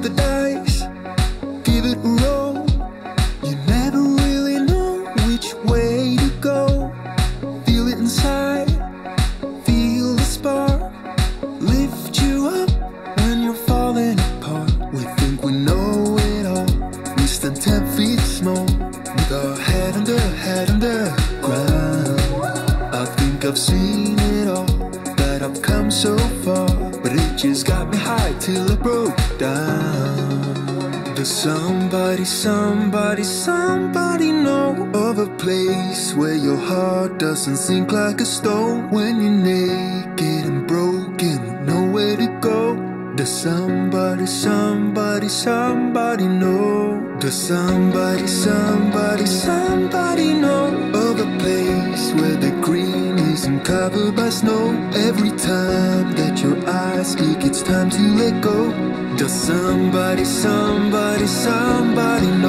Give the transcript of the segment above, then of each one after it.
up the dice, give it a roll. You never really know which way to go. Feel it inside, feel the spark, lift you up when you're falling apart. We think we know it all, we stand 10 feet small, with our head under ground. I think I've seen it all, that I've come so far, but it just got me high till I broke down. Does somebody know of a place where your heart doesn't sink like a stone? When you're naked and broken with nowhere to go. Does somebody know? Does somebody know of a place where the green isn't covered by snow? Every time that your eyes speak, it's time to let go. Does somebody know? Somebody know.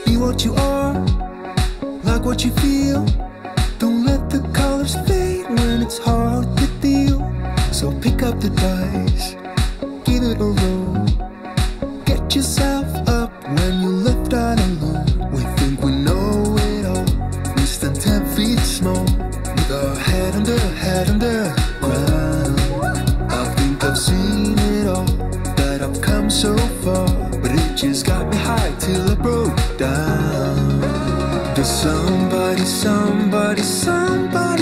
Be what you are, like what you feel. Don't let the colors fade when it's hard to deal. So pick up the dice, give it a roll. Get yourself up when you're left out alone. We think we know it all, we stand 10 feet small, with our head under ground. I think I've seen it all, that I've come so far, but it just got me high till I broke down. Does somebody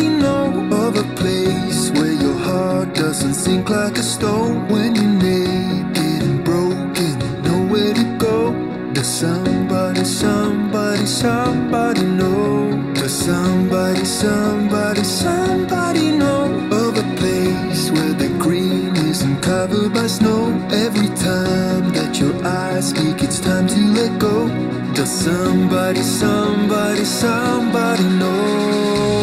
know of a place where your heart doesn't sink like a stone? When you're naked and broken and nowhere to go. Does somebody know? Does somebody know of a place where the green isn't covered by snow? Every time that your eyes speak, it's time to let go. Does somebody know?